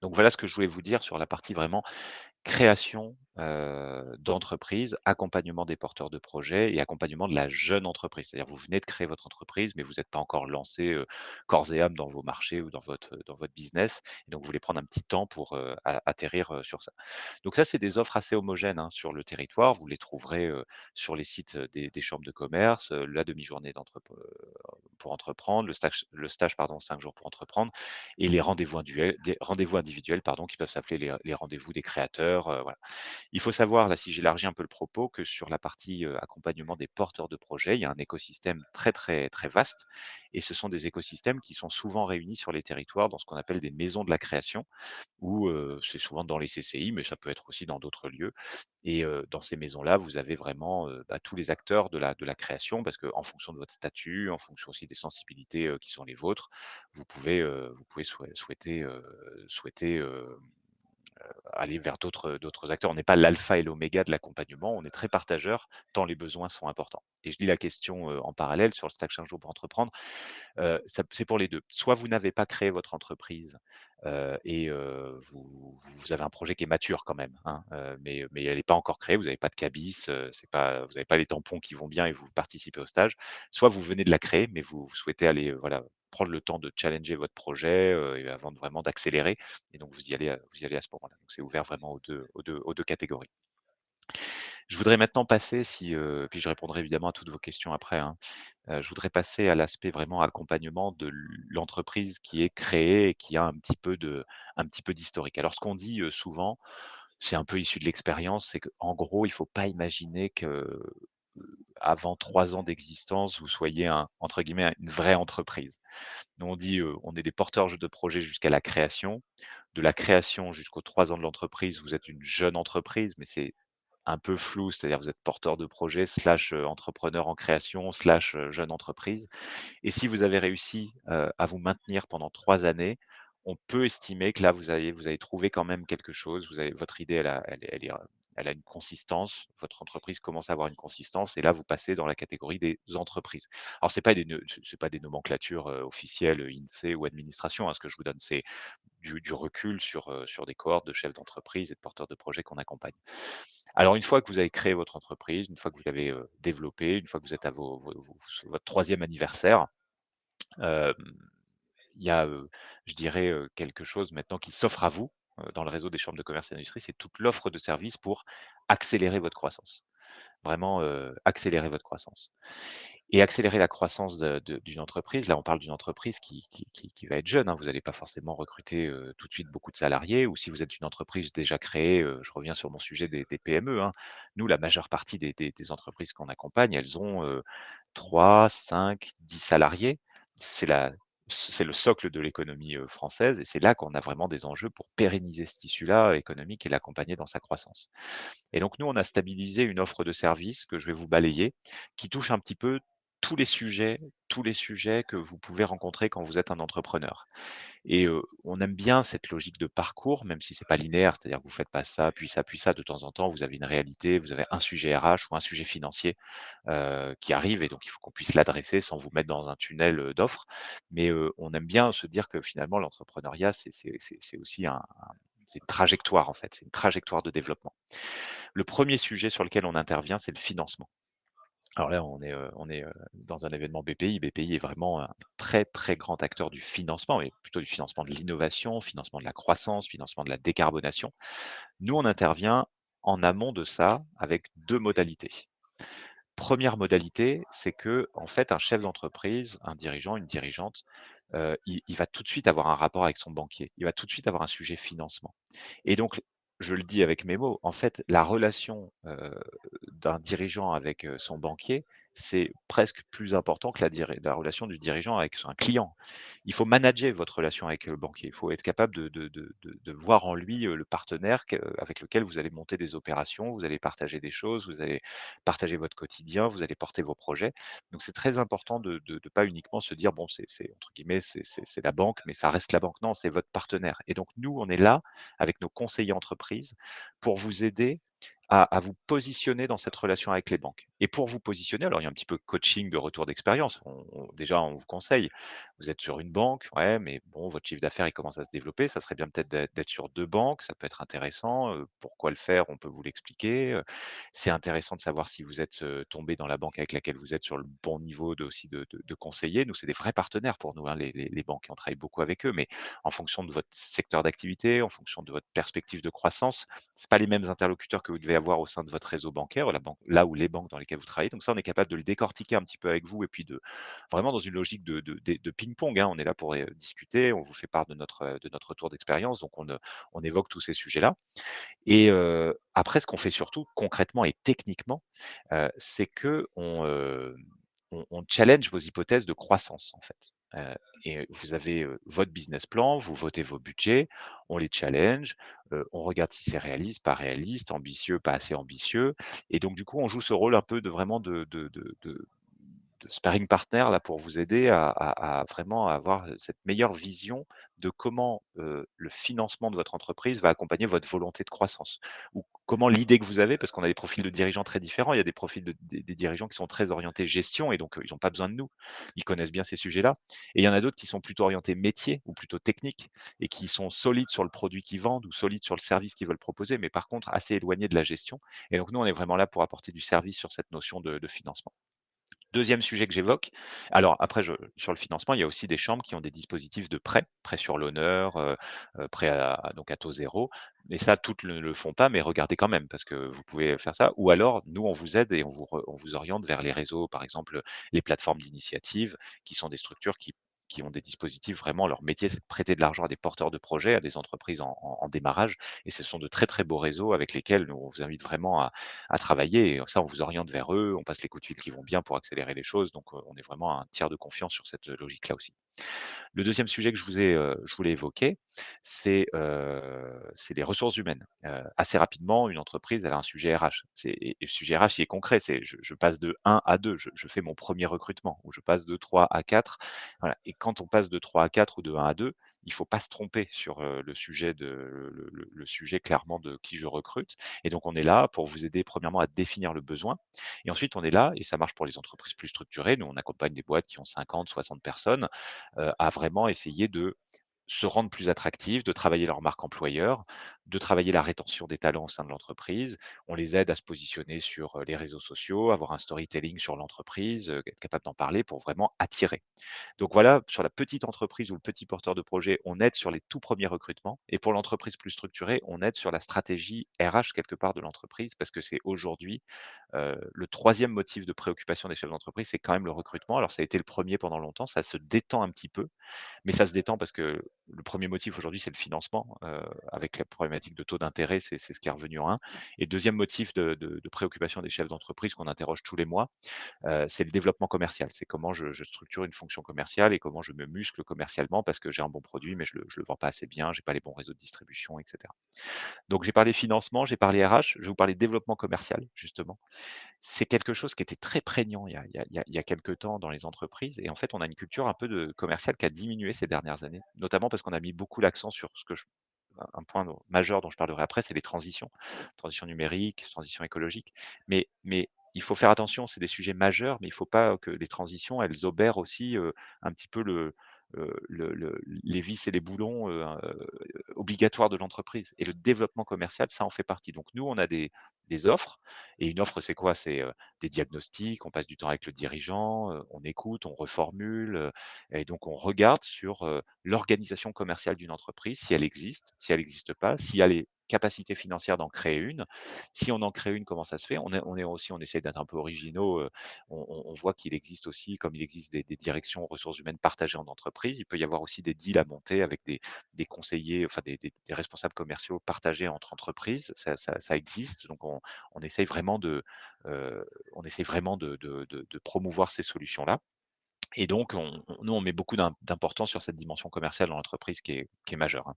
Donc voilà ce que je voulais vous dire sur la partie vraiment création, d'entreprise, accompagnement des porteurs de projets et accompagnement de la jeune entreprise. C'est-à-dire vous venez de créer votre entreprise, mais vous n'êtes pas encore lancé, corps et âme dans vos marchés ou dans votre business et donc vous voulez prendre un petit temps pour, atterrir, sur ça. Donc ça, c'est des offres assez homogènes, hein, sur le territoire. Vous les trouverez, sur les sites, des chambres de commerce, la demi-journée pour entreprendre, le stage pardon, 5 jours pour entreprendre et les rendez-vous individuels pardon, qui peuvent s'appeler les rendez-vous des créateurs, voilà. Il faut savoir, là, si j'élargis un peu le propos, que sur la partie, accompagnement des porteurs de projets, il y a un écosystème très, très, très vaste et ce sont des écosystèmes qui sont souvent réunis sur les territoires dans ce qu'on appelle des maisons de la création où, c'est souvent dans les CCI, mais ça peut être aussi dans d'autres lieux et dans ces maisons-là, vous avez vraiment, tous les acteurs de la création parce qu'en fonction de votre statut, en fonction aussi des sensibilités, qui sont les vôtres, vous pouvez souhaiter, aller vers d'autres acteurs. On n'est pas l'alpha et l'oméga de l'accompagnement, on est très partageur tant les besoins sont importants. Et je lis la question, en parallèle sur le stack 5 jours pour entreprendre. Ça c'est pour les 2. Soit vous n'avez pas créé votre entreprise, et vous avez un projet qui est mature quand même, hein, mais elle n'est pas encore créée, vous n'avez pas de cabis, c'est pas vous n'avez pas les tampons qui vont bien et vous participez au stage. Soit vous venez de la créer, mais vous souhaitez aller, voilà, prendre le temps de challenger votre projet, et avant de vraiment d'accélérer et donc vous y allez à ce moment-là. Donc c'est ouvert vraiment aux deux catégories. Je voudrais maintenant passer puis je répondrai évidemment à toutes vos questions après, hein. Je voudrais passer à l'aspect vraiment accompagnement de l'entreprise qui est créée et qui a un petit peu d'historique. Alors ce qu'on dit, souvent, c'est un peu issu de l'expérience, c'est qu'en gros, il faut pas imaginer que, avant 3 ans d'existence, vous soyez entre guillemets, «une vraie entreprise». Nous, on dit, on est des porteurs de projets jusqu'à la création. De la création jusqu'aux 3 ans de l'entreprise, vous êtes une jeune entreprise, mais c'est un peu flou, c'est-à-dire vous êtes porteur de projet slash, entrepreneur en création slash, jeune entreprise. Et si vous avez réussi, à vous maintenir pendant 3 années, on peut estimer que là, vous avez trouvé quand même quelque chose. Vous avez votre idée, elle a une consistance. Votre entreprise commence à avoir une consistance et là, vous passez dans la catégorie des entreprises. Alors c'est pas des nomenclatures, officielles, INSEE ou administration, hein. Ce que je vous donne, c'est du recul sur des cohortes de chefs d'entreprise et de porteurs de projets qu'on accompagne. Alors une fois que vous avez créé votre entreprise, une fois que vous l'avez, développée, une fois que vous êtes à votre 3e anniversaire, hem, il y a, je dirais, quelque chose maintenant qui s'offre à vous, dans le réseau des chambres de commerce et d'industrie, c'est toute l'offre de services pour accélérer votre croissance. Vraiment, accélérer votre croissance. Et accélérer la croissance d'une entreprise, là, on parle d'une entreprise qui va être jeune, hein. Vous n'allez pas forcément recruter, tout de suite beaucoup de salariés ou si vous êtes une entreprise déjà créée, je reviens sur mon sujet des PME, hein. Nous, la majeure partie des entreprises qu'on accompagne, elles ont, 3, 5, 10 salariés. C'est la c'est le socle de l'économie, française et c'est là qu'on a vraiment des enjeux pour pérenniser ce tissu-là économique et l'accompagner dans sa croissance. Et donc nous, on a stabilisé une offre de service que je vais vous balayer, qui touche un petit peu tous les sujets que vous pouvez rencontrer quand vous êtes un entrepreneur. Et on aime bien cette logique de parcours, même si c'est pas linéaire, c'est-à-dire que vous faites pas ça, puis ça, puis ça. De temps en temps, vous avez une réalité, vous avez un sujet RH ou un sujet financier, qui arrive et donc il faut qu'on puisse l'adresser sans vous mettre dans un tunnel, d'offres. Mais on aime bien se dire que finalement l'entrepreneuriat, c'est aussi c'est une trajectoire en fait, c'est une trajectoire de développement. Le premier sujet sur lequel on intervient, c'est le financement. Alors là, on est dans un événement BPI. BPI est vraiment un très, très grand acteur du financement et plutôt du financement de l'innovation, financement de la croissance, financement de la décarbonation. Nous, on intervient en amont de ça avec 2 modalités. Première modalité, c'est que en fait, un chef d'entreprise, un dirigeant, une dirigeante, il va tout de suite avoir un rapport avec son banquier. Il va tout de suite avoir un sujet financement. Et donc, je le dis avec mes mots, en fait, la relation, d'un dirigeant avec, son banquier, c'est presque plus important que la relation du dirigeant avec un client. Il faut manager votre relation avec le banquier. Il faut être capable de voir en lui, le partenaire avec lequel vous allez monter des opérations, vous allez partager des choses, vous allez partager votre quotidien, vous allez porter vos projets. Donc c'est très important de pas uniquement se dire: «Bon, c'est entre guillemets, c'est la banque, mais ça reste la banque». Non, c'est votre partenaire et donc nous, on est là avec nos conseillers entreprises pour vous aider à vous positionner dans cette relation avec les banques et pour vous positionner, alors il y a un petit peu coaching de retour d'expérience. Déjà, on vous conseille, vous êtes sur une banque, ouais, mais bon, votre chiffre d'affaires, il commence à se développer. Ça serait bien peut-être d'être sur 2 banques, ça peut être intéressant, pourquoi le faire? On peut vous l'expliquer, c'est intéressant de savoir si vous êtes, tombé dans la banque avec laquelle vous êtes sur le bon niveau de conseiller. Nous, c'est des vrais partenaires pour nous, hein, les banques et on travaille beaucoup avec eux, mais en fonction de votre secteur d'activité, en fonction de votre perspective de croissance, c'est pas les mêmes interlocuteurs que vous devez avoir au sein de votre réseau bancaire, la banque là où les banques dans lesquelles vous travaillez. Donc ça, on est capable de le décortiquer un petit peu avec vous et puis de vraiment dans une logique de ping-pong, hein. On est là pour, discuter, on vous fait part de notre retour d'expérience, donc on évoque tous ces sujets-là et après ce qu'on fait surtout concrètement et techniquement, c'est qu'on challenge vos hypothèses de croissance, en fait. Et vous avez, votre business plan, vous votez vos budgets, on les challenge, on regarde si c'est réaliste, pas réaliste, ambitieux, pas assez ambitieux et donc du coup, on joue ce rôle un peu de vraiment de sparring partner là pour vous aider à vraiment avoir, cette meilleure vision de comment, le financement de votre entreprise va accompagner votre volonté de croissance. Ou comment l'idée que vous avez parce qu'on a des profils de dirigeants très différents. Il y a des profils des dirigeants qui sont très orientés gestion et donc, ils ont pas besoin de nous. Ils connaissent bien ces sujets-là et il y en a d'autres qui sont plutôt orientés métier ou plutôt technique et qui sont solides sur le produit qu'ils vendent ou solides sur le service qu'ils veulent proposer, mais par contre assez éloignés de la gestion et donc nous, on est vraiment là pour apporter du service sur cette notion de financement. Deuxième sujet que j'évoque, alors après sur le financement, il y a aussi des chambres qui ont des dispositifs de prêt, prêt sur l'honneur, prêt donc à taux zéro. Mais ça, toutes ne le font pas, mais regardez quand même parce que vous pouvez faire ça. Ou alors, nous, on vous aide et on vous oriente vers les réseaux, par exemple, les plateformes d'initiative qui sont des structures qui qui ont des dispositifs vraiment leur métier, c'est de prêter de l'argent à des porteurs de projets, à des entreprises en démarrage et ce sont de très, très beaux réseaux avec lesquels nous on vous invite vraiment à travailler et ça, on vous oriente vers eux, on passe les coups de fil qui vont bien pour accélérer les choses donc on est vraiment un tiers de confiance sur cette logique-là aussi. Le deuxième sujet que je voulais évoquer, c'est les ressources humaines. Assez rapidement, une entreprise, elle a un sujet RH. Et le sujet RH, il est concret, c'est je passe de 1 à 2, je fais mon premier recrutement ou je passe de 3 à 4. Voilà et quand on passe de 3 à 4 ou de 1 à 2, il faut pas se tromper sur, le sujet clairement de qui je recrute et donc on est là pour vous aider premièrement à définir le besoin et ensuite on est là et ça marche pour les entreprises plus structurées. Nous, on accompagne des boîtes qui ont 50, 60 personnes à vraiment essayer de se rendre plus attractifs, de travailler leur marque employeur, de travailler la rétention des talents au sein de l'entreprise. On les aide à se positionner sur, les réseaux sociaux, avoir un storytelling sur l'entreprise, être capable d'en parler pour vraiment attirer. Donc voilà, sur la petite entreprise ou le petit porteur de projet, on aide sur les tout premiers recrutements et pour l'entreprise plus structurée, on aide sur la stratégie RH quelque part de l'entreprise parce que c'est aujourd'hui, le troisième motif de préoccupation des chefs d'entreprise, c'est quand même le recrutement. Alors ça a été le premier pendant longtemps, ça se détend un petit peu, mais ça se détend parce que le premier motif aujourd'hui, c'est le financement, avec la problématique de taux d'intérêt, c'est ce qui est revenu en 1 et deuxième motif de préoccupation des chefs d'entreprise qu'on interroge tous les mois, c'est le développement commercial. C'est comment je structure une fonction commerciale et comment je me muscle commercialement parce que j'ai un bon produit, mais je le vends pas assez bien, j'ai pas les bons réseaux de distribution, et cetera. Donc j'ai parlé financement, j'ai parlé RH, je vais vous parler développement commercial, justement. C'est quelque chose qui était très prégnant il y a quelque temps dans les entreprises et en fait, on a une culture un peu de commerciale qui a diminué ces dernières années, notamment parce qu'on a mis beaucoup l'accent sur ce que je un point majeur dont je parlerai après, c'est les transitions. Transition numérique, transition écologique. Mais il faut faire attention, c'est des sujets majeurs, mais il ne faut pas que les transitions, elles obèrent aussi, un petit peu les vis et les boulons, obligatoires de l'entreprise et le développement commercial, ça en fait partie. Donc nous, on a des offres et une offre, c'est quoi? C'est, des diagnostics, on passe du temps avec le dirigeant, on écoute, on reformule, et donc on regarde sur, l'organisation commerciale d'une entreprise, si elle existe, si elle n'existe pas, s'il y a les capacités financières d'en créer une. Si on en crée une, comment ça se fait? On est aussi on essaie d'être un peu originaux, on voit qu'il existe aussi, comme il existe des directions ressources humaines partagées en entreprise, il peut y avoir aussi des deals à monter avec des conseillers, enfin des responsables commerciaux partagés entre entreprises. Ça existe, donc on essaye vraiment on essaye vraiment de promouvoir ces solutions-là et donc nous, on met beaucoup d'importance sur cette dimension commerciale dans l'entreprise qui est majeure, hein.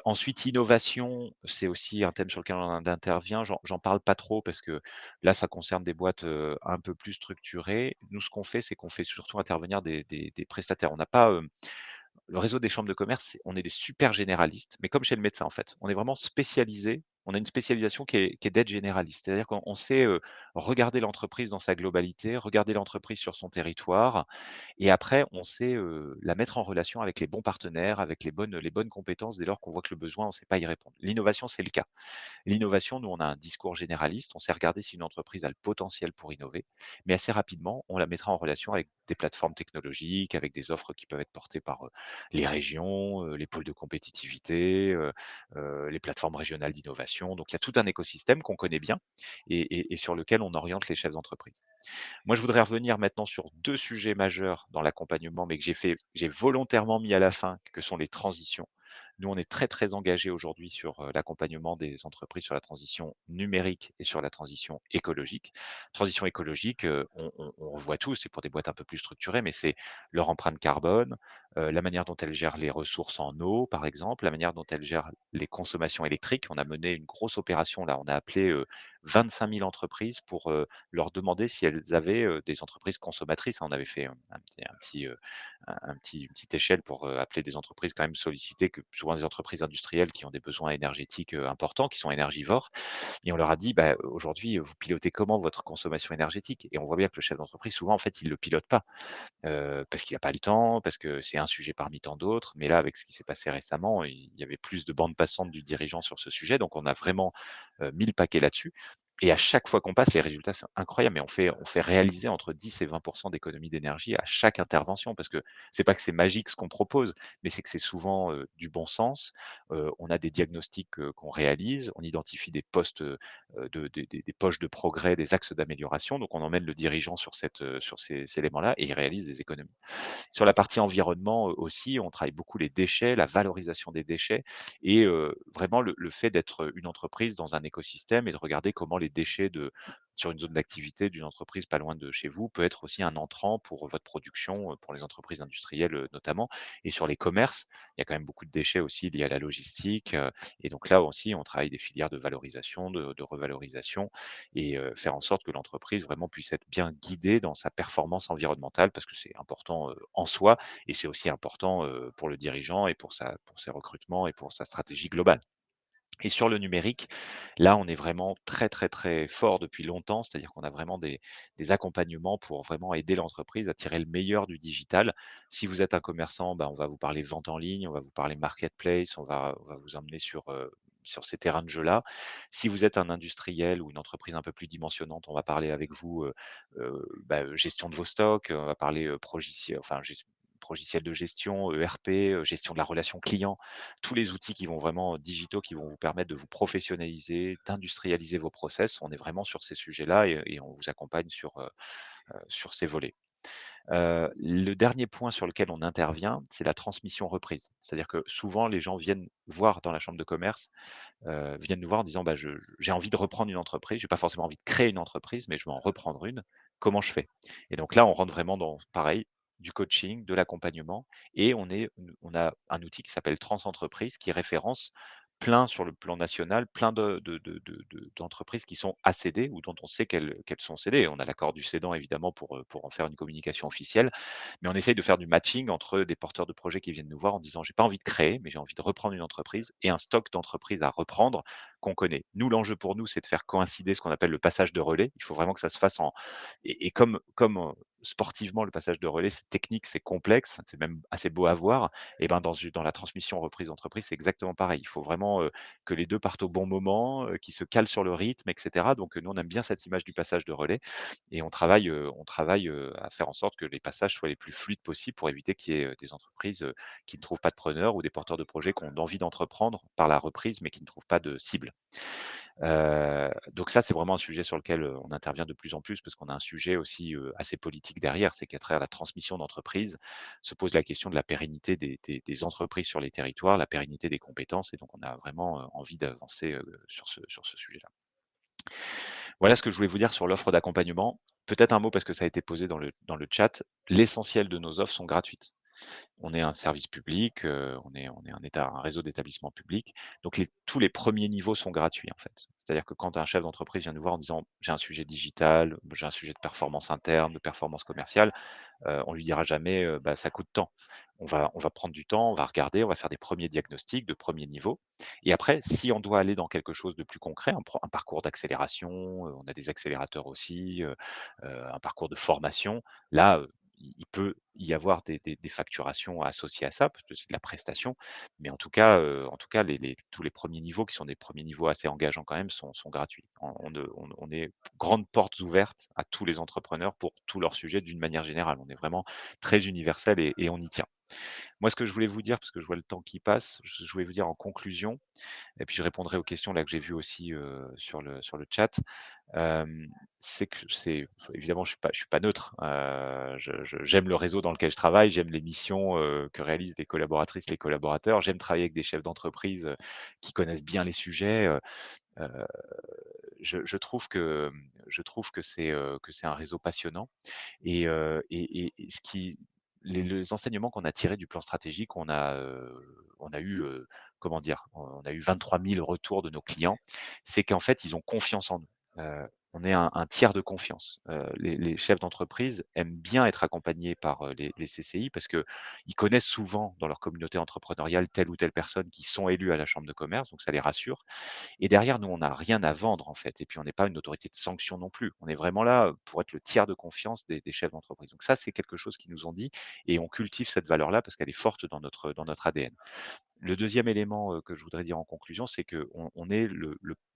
Ensuite, innovation, c'est aussi un thème sur lequel on intervient. J'en parle pas trop parce que là, ça concerne des boîtes, un peu plus structurées. Nous, ce qu'on fait, c'est qu'on fait surtout intervenir des prestataires. On n'a pas, le réseau des chambres de commerce, on est des super généralistes, mais comme chez le médecin, en fait. On est vraiment spécialisé. On a une spécialisation qui est d'être généraliste. C'est-à-dire qu'on sait, regarder l'entreprise dans sa globalité, regarder l'entreprise sur son territoire et après on sait, la mettre en relation avec les bons partenaires, avec les bonnes compétences dès lors qu'on voit que le besoin, on ne sait pas y répondre. L'innovation, c'est le cas. L'innovation, nous, on a un discours généraliste. On sait regarder si une entreprise a le potentiel pour innover, mais assez rapidement, on la mettra en relation avec des plateformes technologiques, avec des offres qui peuvent être portées par les régions, les pôles de compétitivité, les plateformes régionales d'innovation. Donc, il y a tout un écosystème qu'on connaît bien et sur lequel on oriente les chefs d'entreprise. Moi, je voudrais revenir maintenant sur 2 sujets majeurs dans l'accompagnement, mais que j'ai volontairement mis à la fin, que sont les transitions. Nous, on est très, très engagés aujourd'hui sur, l'accompagnement des entreprises sur la transition numérique et sur la transition écologique. Transition écologique, on revoit tous, c'est pour des boîtes un peu plus structurées, mais c'est leur empreinte carbone, la manière dont elles gèrent les ressources en eau, par exemple, la manière dont elles gèrent les consommations électriques. On a mené une grosse opération là, on a appelé, 25 000 entreprises pour, leur demander si elles avaient, des entreprises consommatrices. On avait fait, une petite échelle pour, appeler des entreprises quand même sollicitées, que souvent des entreprises industrielles qui ont des besoins énergétiques, importants, qui sont énergivores et on leur a dit: «Bah, aujourd'hui, vous pilotez comment votre consommation énergétique?» et on voit bien que le chef d'entreprise, souvent, en fait, il ne le pilote pas, parce qu'il a pas le temps, parce que c'est un sujet parmi tant d'autres. Mais là, avec ce qui s'est passé récemment, il y avait plus de bande passante du dirigeant sur ce sujet, donc on a vraiment, mis le paquet là-dessus. Et à chaque fois qu'on passe, les résultats sont incroyables, mais on fait réaliser entre 10 et 20 d'économie d'énergie à chaque intervention parce que c'est pas que c'est magique ce qu'on propose, mais c'est que c'est souvent, du bon sens. On a des diagnostics, qu'on réalise, on identifie des postes, des poches de progrès, des axes d'amélioration, donc on emmène le dirigeant sur ces éléments-là et il réalise des économies. Sur la partie environnement, aussi, on travaille beaucoup les déchets, la valorisation des déchets et vraiment le fait d'être une entreprise dans un écosystème et de regarder comment les déchets sur une zone d'activité d'une entreprise pas loin de chez vous peut être aussi un entrant pour votre production, pour les entreprises industrielles, notamment et sur les commerces, il y a quand même beaucoup de déchets aussi liés à la logistique, et donc là aussi on travaille des filières de valorisation, de revalorisation et faire en sorte que l'entreprise vraiment puisse être bien guidée dans sa performance environnementale parce que c'est important, en soi et c'est aussi important, pour le dirigeant et pour ses recrutements et pour sa stratégie globale. Et sur le numérique, là, on est vraiment très, très, très fort depuis longtemps. C'est-à-dire qu'on a vraiment des accompagnements pour vraiment aider l'entreprise à tirer le meilleur du digital. Si vous êtes un commerçant, bah, on va vous parler vente en ligne, on va vous parler marketplace, on va vous emmener sur ces terrains de jeu-là. Si vous êtes un industriel ou une entreprise un peu plus dimensionnante, on va parler avec vous, gestion de vos stocks, on va parler, progiciel de gestion, ERP, gestion de la relation client, tous les outils qui vont vraiment digitaux, qui vont vous permettre de vous professionnaliser, d'industrialiser vos process. On est vraiment sur ces sujets-là et on vous accompagne sur ces volets. Le dernier point sur lequel on intervient, c'est la transmission reprise. C'est-à-dire que souvent les gens viennent voir dans la chambre de commerce, viennent nous voir en disant: «Bah, j'ai envie de reprendre une entreprise, j'ai pas forcément envie de créer une entreprise, mais je veux en reprendre une. Comment je fais?» Et donc là, on rentre vraiment dans, pareil, du coaching, de l'accompagnement et on a un outil qui s'appelle Transentreprise qui référence plein sur le plan national, plein d'entreprises qui sont à céder ou dont on sait qu'elles sont cédées. On a l'accord du cédant évidemment pour en faire une communication officielle, mais on essaye de faire du matching entre des porteurs de projets qui viennent nous voir en disant: «J'ai pas envie de créer, mais j'ai envie de reprendre une entreprise» et un stock d'entreprises à reprendre qu'on connaît. Nous, l'enjeu pour nous, c'est de faire coïncider ce qu'on appelle le passage de relais. Il faut vraiment que ça se fasse comme, sportivement, le passage de relais, c'est technique, c'est complexe, c'est même assez beau à voir et ben, dans la transmission reprise d'entreprise, c'est exactement pareil. Il faut vraiment, que les 2 partent au bon moment, qu'ils se calent sur le rythme et cetera. Donc, nous, on aime bien cette image du passage de relais et on travaille, à faire en sorte que les passages soient les plus fluides possibles pour éviter qu'il y ait, des entreprises, qui ne trouvent pas de preneurs ou des porteurs de projets qui ont envie d'entreprendre par la reprise, mais qui ne trouvent pas de cible. Donc ça, c'est vraiment un sujet sur lequel, on intervient de plus en plus parce qu'on a un sujet aussi, assez politique derrière. C'est qu'à travers la transmission d'entreprise, se pose la question de la pérennité des entreprises sur les territoires, la pérennité des compétences et donc on a vraiment, envie d'avancer, sur ce sujet-là. Voilà ce que je voulais vous dire sur l'offre d'accompagnement. Peut-être un mot parce que ça a été posé dans le chat. L'essentiel de nos offres sont gratuites. On est un service public, on est un réseau d'établissements publics, donc tous les premiers niveaux sont gratuits, en fait. C'est-à-dire que quand un chef d'entreprise vient nous voir en disant: «J'ai un sujet digital, j'ai un sujet de performance interne, de performance commerciale», on lui dira jamais, «Bah, ça coûte tant». On va prendre du temps, on va regarder, on va faire des premiers diagnostics de premier niveau et après, si on doit aller dans quelque chose de plus concret, un parcours d'accélération, on a des accélérateurs aussi, un parcours de formation, là, il peut y avoir des facturations associées à ça, parce que c'est de la prestation, mais en tout cas, tous les premiers niveaux, qui sont des premiers niveaux assez engageants quand même, sont gratuits. On est grandes portes ouvertes à tous les entrepreneurs pour tous leurs sujets d'une manière générale. On est vraiment très universel et on y tient. Moi, ce que je voulais vous dire, parce que je vois le temps qui passe, je voulais vous dire en conclusion, et puis je répondrai aux questions là que j'ai vues aussi sur le chat. C'est que évidemment, je suis pas neutre. J'aime le réseau dans lequel je travaille, j'aime les missions que réalisent les collaboratrices, les collaborateurs. J'aime travailler avec des chefs d'entreprise qui connaissent bien les sujets. Heu, je trouve que c'est un réseau passionnant et les enseignements qu'on a tirés du plan stratégique, on a eu, comment dire? On a eu 23 000 retours de nos clients. C'est qu'en fait, ils ont confiance en nous. On est un tiers de confiance. Les chefs d'entreprise aiment bien être accompagnés par, les CCI parce qu'ils connaissent souvent dans leur communauté entrepreneuriale telle ou telle personne qui sont élus à la chambre de commerce, donc ça les rassure. Et derrière, nous, on n'a rien à vendre, en fait. Et puis, on n'est pas une autorité de sanction non plus. On est vraiment là pour être le tiers de confiance des chefs d'entreprise. Donc ça, c'est quelque chose qu'ils nous ont dit et on cultive cette valeur-là parce qu'elle est forte dans notre ADN. Le deuxième élément que je voudrais dire en conclusion, c'est qu'on est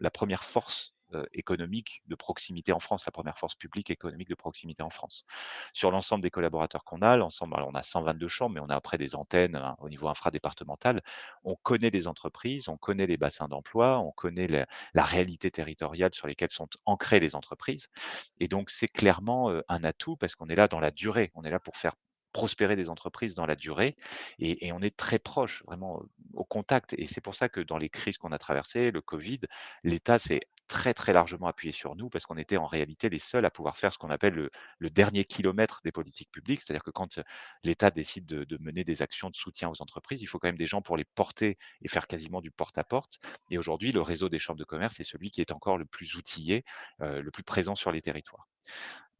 la première force économique de proximité en France, la première force publique économique de proximité en France. Sur l'ensemble des collaborateurs qu'on a, l'ensemble alors on a 122 chambres, mais on a après des antennes, au niveau infradépartemental. On connaît les entreprises, on connaît les bassins d'emploi, on connaît la réalité territoriale sur lesquelles sont ancrées les entreprises et donc c'est clairement, un atout parce qu'on est là dans la durée. On est là pour faire prospérer des entreprises dans la durée et on est très proche, vraiment, au contact et c'est pour ça que dans les crises qu'on a traversées, le covid, l'État s'est très, très largement appuyé sur nous parce qu'on était en réalité les seuls à pouvoir faire ce qu'on appelle le dernier kilomètre des politiques publiques. C'est-à-dire que quand, l'État décide de mener des actions de soutien aux entreprises, il faut quand même des gens pour les porter et faire quasiment du porte-à-porte et aujourd'hui, le réseau des chambres de commerce est celui qui est encore le plus outillé, le plus présent sur les territoires.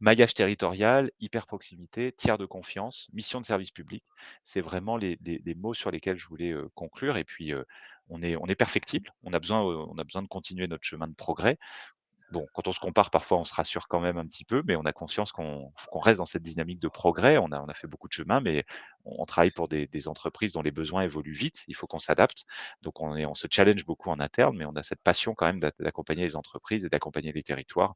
Maillage territorial, hyper proximité, tiers de confiance, mission de service public. C'est vraiment les mots sur lesquels je voulais, conclure et puis, on est perfectible. On a besoin de continuer notre chemin de progrès. Bon, quand on se compare, parfois, on se rassure quand même un petit peu, mais on a conscience qu'on reste dans cette dynamique de progrès. On a fait beaucoup de chemin, mais on travaille pour des entreprises dont les besoins évoluent vite. Il faut qu'on s'adapte. Donc on se challenge beaucoup en interne, mais on a cette passion quand même d'accompagner les entreprises et d'accompagner les territoires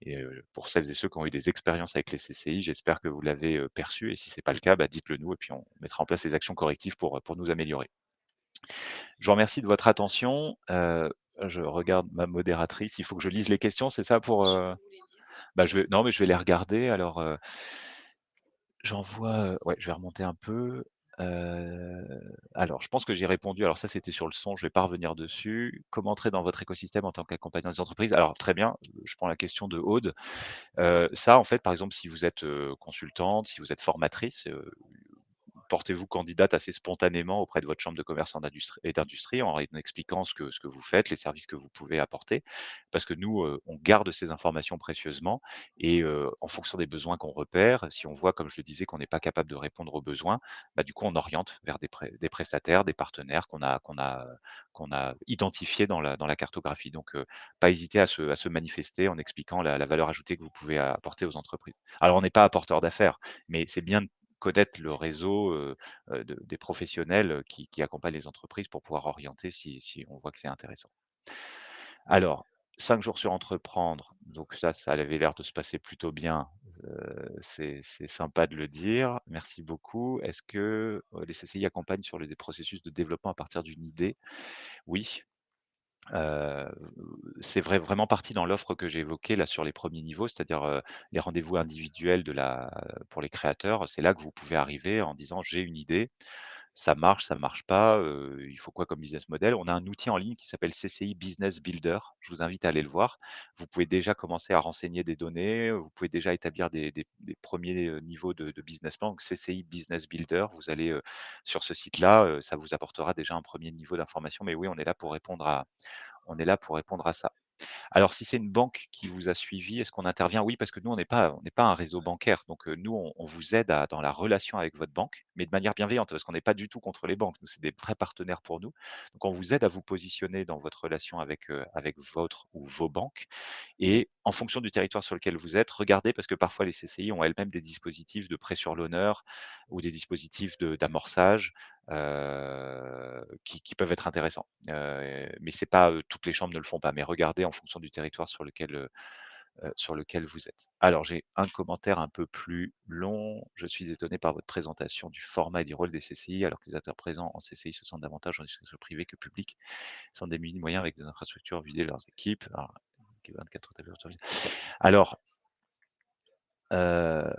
et pour celles et ceux qui ont eu des expériences avec les CCI, j'espère que vous l'avez, perçu et si c'est pas le cas, bah, dites-le nous et puis on mettra en place les actions correctives pour nous améliorer. Je vous remercie de votre attention. Je regarde ma modératrice. Il faut que je lise les questions, c'est ça pour, bah, je vais non, mais je vais les regarder. Alors, j'en vois, ouais, je vais remonter un peu. Alors, je pense que j'ai répondu. Alors ça, c'était sur le son, je vais pas revenir dessus. Comment entrer dans votre écosystème en tant qu'accompagnant des entreprises? Alors très bien, je prends la question de Aude. Ça, en fait, par exemple, si vous êtes, consultante, si vous êtes formatrice, portez-vous candidate assez spontanément auprès de votre chambre de commerce et d'industrie en expliquant ce que vous faites, les services que vous pouvez apporter. Parce que nous, on garde ces informations précieusement et en fonction des besoins qu'on repère, si on voit, comme je le disais, qu'on n'est pas capable de répondre aux besoins, bah, du coup, on oriente vers des prestataires, des partenaires qu'on a identifiés dans la cartographie. Donc, pas hésiter à se manifester en expliquant la valeur ajoutée que vous pouvez apporter aux entreprises. Alors, on n'est pas apporteur d'affaires, mais c'est bien connaître le réseau, des professionnels, qui accompagnent les entreprises pour pouvoir orienter si on voit que c'est intéressant. Alors, 5 jours sur entreprendre, donc ça avait l'air de se passer plutôt bien, c'est sympa de le dire. Merci beaucoup. Est-ce que, les CCI accompagnent sur des processus de développement à partir d'une idée? Oui, Heu, c'est vraiment parti dans l'offre que j'ai évoquée là sur les premiers niveaux, c'est-à-dire, les rendez-vous individuels pour les créateurs. C'est là que vous pouvez arriver en disant: «J'ai une idée, ça marche pas, il faut quoi comme business model?» On a un outil en ligne qui s'appelle CCI Business Builder. Je vous invite à aller le voir. Vous pouvez déjà commencer à renseigner des données, vous pouvez déjà établir des 1ers, niveaux de business plan. Donc CCI Business Builder, vous allez, sur ce site-là, ça vous apportera déjà un premier niveau d'information. Mais oui, on est là pour répondre à ça. Alors si c'est une banque qui vous a suivi, est-ce qu'on intervient? Oui, parce que nous, on n'est pas un réseau bancaire. Donc, nous, on vous aide dans la relation avec votre banque, mais de manière bienveillante, parce qu'on n'est pas du tout contre les banques. Nous, c'est des vrais partenaires pour nous. Donc on vous aide à vous positionner dans votre relation avec votre ou vos banques et en fonction du territoire sur lequel vous êtes, regardez parce que parfois les CCI ont elles-mêmes des dispositifs de prêt sur l'honneur ou des dispositifs d'amorçage, qui peuvent être intéressants. Mais c'est pas, toutes les chambres ne le font pas, mais regardez en fonction du territoire sur lequel vous êtes. Alors j'ai un commentaire un peu plus long. «Je suis étonné par votre présentation du format et du rôle des CCI, alors que les acteurs présents en CCI se sentent davantage en institution privée que publique, sans démunis de moyens avec des infrastructures vidées de leurs équipes». Alors, 24 hôtels autorisés. Alors, heu,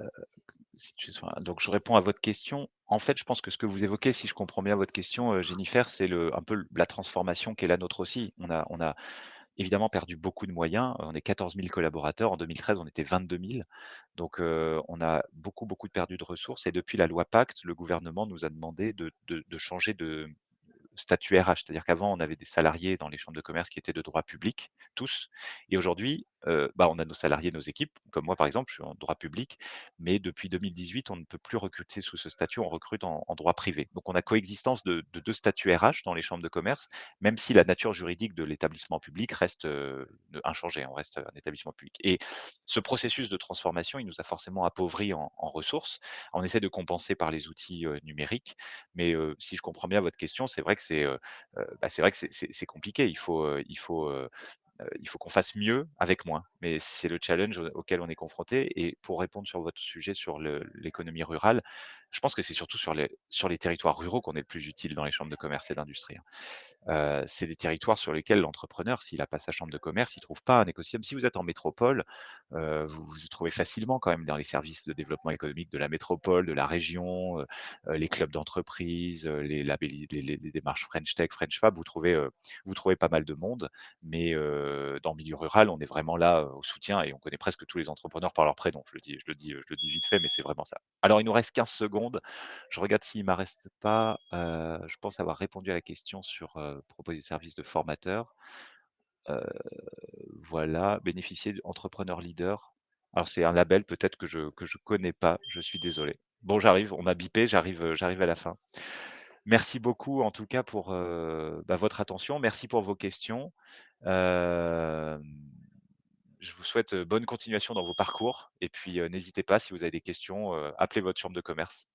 donc je réponds à votre question. En fait, je pense que ce que vous évoquez, si je comprends bien votre question, Jennifer, c'est un peu la transformation qui est la nôtre aussi. On a évidemment perdu beaucoup de moyens. On est 14 000 collaborateurs. En 2013, on était 22 000. Donc, on a beaucoup, beaucoup de perdu de ressources et depuis la loi Pacte, le gouvernement nous a demandé de changer de statut RH. C'est-à-dire qu'avant, on avait des salariés dans les chambres de commerce qui étaient de droit public, tous et aujourd'hui, bah, on a nos salariés, nos équipes, comme moi, par exemple, je suis en droit public, mais depuis 2018, on ne peut plus recruter sous ce statut, on recrute en droit privé. Donc on a coexistence de 2 statuts RH dans les chambres de commerce, même si la nature juridique de l'établissement public reste, inchangée, on reste un établissement public et ce processus de transformation, il nous a forcément appauvris en ressources. On essaie de compenser par les outils, numériques, mais si je comprends bien votre question, c'est vrai que c'est, bah, c'est vrai que c'est compliqué. Il faut, Il faut qu'on fasse mieux avec moins. Mais c'est le challenge auquel on est confronté et pour répondre sur votre sujet sur l'économie rurale, je pense que c'est surtout sur les territoires ruraux qu'on est le plus utile dans les chambres de commerce et d'industrie, hein. C'est des territoires sur lesquels l'entrepreneur, s'il a pas sa chambre de commerce, il trouve pas un écosystème. Si vous êtes en métropole, vous trouvez facilement quand même dans les services de développement économique de la métropole, de la région, les clubs d'entreprise, les labelli les démarches French Tech, French Fab, vous trouvez pas mal de monde. Mais, dans le milieu rural, on est vraiment là, au soutien et on connaît presque tous les entrepreneurs par leur prénom. Je le dis vite fait, mais c'est vraiment ça. Alors il nous reste 15 secondes. Je regarde s'il m'en reste pas, je pense avoir répondu à la question sur, proposer des services de formateur. Heu, voilà, bénéficier d'entrepreneur leader. Alors c'est un label peut-être que je connais pas, je suis désolé. Bon j'arrive, on m'a bipé, j'arrive à la fin. Merci beaucoup en tout cas pour, votre attention. Merci pour vos questions. Hem, je vous souhaite, bonne continuation dans vos parcours et puis, n'hésitez pas si vous avez des questions, appelez votre chambre de commerce.